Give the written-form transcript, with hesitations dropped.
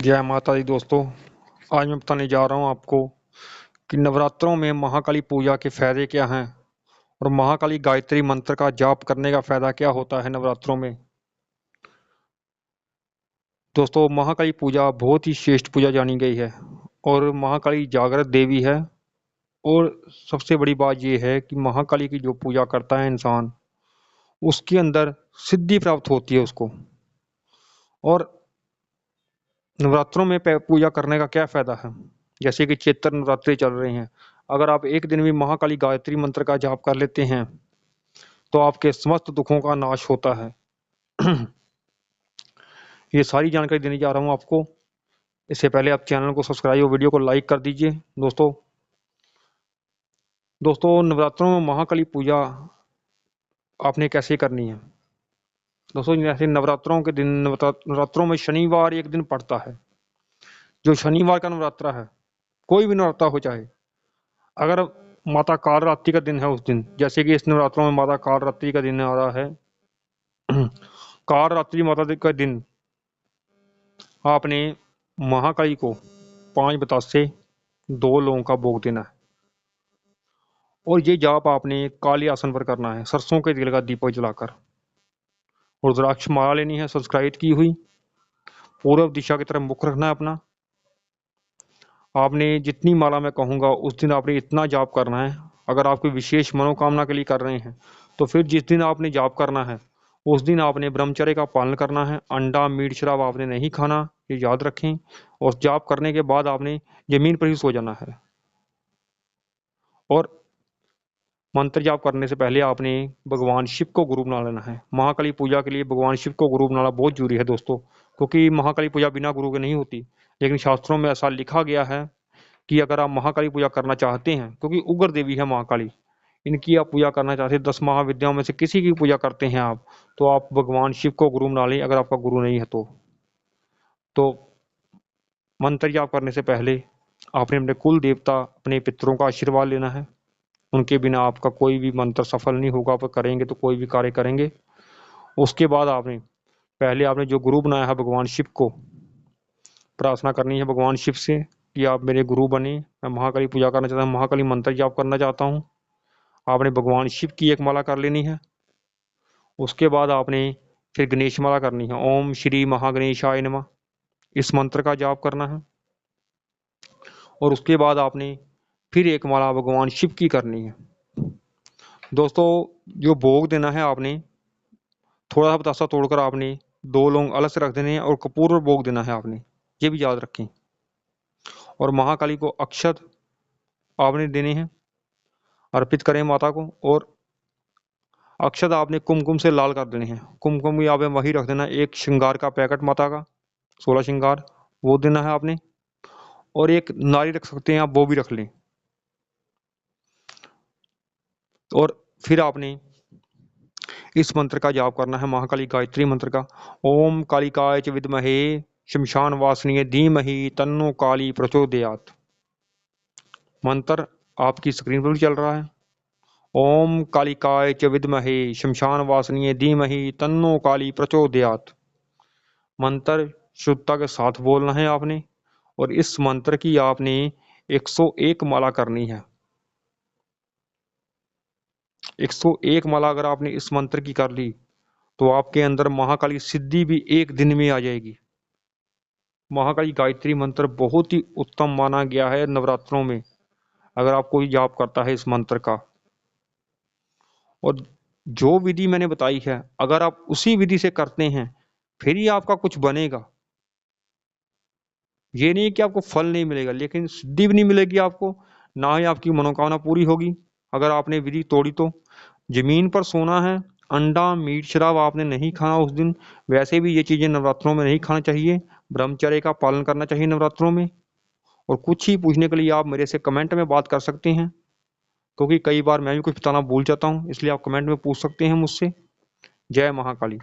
जय माता दी दोस्तों। आज मैं बताने जा रहा हूँ आपको कि नवरात्रों में महाकाली पूजा के फ़ायदे क्या हैं और महाकाली गायत्री मंत्र का जाप करने का फ़ायदा क्या होता है नवरात्रों में। दोस्तों, महाकाली पूजा बहुत ही श्रेष्ठ पूजा जानी गई है और महाकाली जागृत देवी है। और सबसे बड़ी बात यह है कि महाकाली की जो पूजा करता है इंसान, उसके अंदर सिद्धि प्राप्त होती है उसको। और नवरात्रों में पूजा करने का क्या फ़ायदा है, जैसे कि चैत्र नवरात्रि चल रहे हैं। अगर आप एक दिन भी महाकाली गायत्री मंत्र का जाप कर लेते हैं तो आपके समस्त दुखों का नाश होता है। ये सारी जानकारी देने जा रहा हूँ आपको। इससे पहले आप चैनल को सब्सक्राइब और वीडियो को लाइक कर दीजिए। दोस्तों, नवरात्रों में महाकाली पूजा आपने कैसे करनी है। दोस्तों, जैसे नवरात्रों के दिन नवरात्रों में शनिवार एक दिन पड़ता है। जो शनिवार का नवरात्रा है, कोई भी नवरात्रा हो चाहे, अगर माता कालरात्रि का दिन है उस दिन, जैसे कि इस नवरात्रों में माता कालरात्रि का दिन आ रहा है, कालरात्रि माता का दिन आपने महाकाली को 5 बतासे 2 लौंग का भोग देना है। और ये जाप आपने काले आसन पर करना है, सरसों के तेल का दीपक जलाकर। और रुद्राक्ष माला लेनी है संस्कृत की हुई, पूर्व दिशा की तरफ मुख रखना है अपना। आपने जितनी माला मैं कहूँगा उस दिन आपने इतना जाप करना है। अगर आप कोई विशेष मनोकामना के लिए कर रहे हैं तो फिर जिस दिन आपने जाप करना है उस दिन आपने ब्रह्मचर्य का पालन करना है। अंडा मीट शराब आपने नहीं खाना, ये याद रखें। और जाप करने के बाद आपने जमीन पर ही सो जाना है। और मंत्र जाप करने से पहले आपने भगवान शिव को गुरु बना लेना है। महाकाली पूजा के लिए भगवान शिव को गुरु बनाना बहुत जरूरी है दोस्तों, क्योंकि महाकाली पूजा बिना गुरु के नहीं होती। लेकिन शास्त्रों में ऐसा लिखा गया है कि अगर आप महाकाली पूजा करना चाहते हैं, क्योंकि उग्र देवी है महाकाली, इनकी आप पूजा करना चाहते हैं, 10 महाविद्याओं में से किसी की पूजा करते हैं आप, तो आप भगवान शिव को गुरु बना लें अगर आपका गुरु नहीं है तो मंत्र जाप करने से पहले आपने अपने कुल देवता, अपने पितरों का आशीर्वाद लेना है। उनके बिना आपका कोई भी मंत्र सफल नहीं होगा। आप करेंगे तो कोई भी कार्य करेंगे। उसके बाद पहले आपने जो गुरु बनाया है भगवान शिव को प्रार्थना करनी है भगवान शिव से कि आप मेरे गुरु बने, मैं महाकाली पूजा करना चाहता हूँ, महाकाली मंत्र जाप करना चाहता हूँ। आपने भगवान शिव की एक माला कर लेनी है। उसके बाद आपने फिर गणेश माला करनी है। ओम श्री महागणेशाय नमः, इस मंत्र का जाप करना है। और उसके बाद आपने फिर एक माला भगवान शिव की करनी है। दोस्तों, जो भोग देना है आपने थोड़ा सा बतासा तोड़कर आपने 2 लौंग अलग से रख देने हैं और कपूर और भोग देना है आपने, ये भी याद रखें। और महाकाली को अक्षत आपने देने हैं, अर्पित करें माता को। और अक्षत आपने कुमकुम से लाल कर देने हैं। कुमकुम भी आपने वही रख देना। एक श्रृंगार का पैकेट माता का 16 श्रृंगार, वो देना है आपने। और एक नारी रख सकते हैं आप, वो भी रख लें। और फिर आपने इस मंत्र का जाप करना है, महाकाली गायत्री मंत्र का। ओम कालिकाय च विद्महे शमशान वासनीय धीमहि तन्नो काली प्रचोदयात्। मंत्र आपकी स्क्रीन पर भी चल रहा है। ओम कालिकाय च विद्महे शमशान वासनीय धीमहि तन्नो काली प्रचोदयात्। मंत्र शुद्धता के साथ बोलना है आपने। और इस मंत्र की आपने 101 माला करनी है। 101 माला अगर आपने इस मंत्र की कर ली तो आपके अंदर महाकाली सिद्धि भी एक दिन में आ जाएगी। महाकाली गायत्री मंत्र बहुत ही उत्तम माना गया है नवरात्रों में, अगर आप कोई जाप करता है इस मंत्र का। और जो विधि मैंने बताई है, अगर आप उसी विधि से करते हैं फिर ही आपका कुछ बनेगा। ये नहीं कि आपको फल नहीं मिलेगा, लेकिन सिद्धि भी नहीं मिलेगी आपको, ना ही आपकी मनोकामना पूरी होगी अगर आपने विधि तोड़ी तो। जमीन पर सोना है, अंडा मीट शराब आपने नहीं खाना उस दिन। वैसे भी ये चीजें नवरात्रों में नहीं खाना चाहिए। ब्रह्मचर्य का पालन करना चाहिए नवरात्रों में। और कुछ ही पूछने के लिए आप मेरे से कमेंट में बात कर सकते हैं, क्योंकि कई बार मैं भी कुछ बताना भूल जाता हूँ, इसलिए आप कमेंट में पूछ सकते हैं मुझसे। जय महाकाली।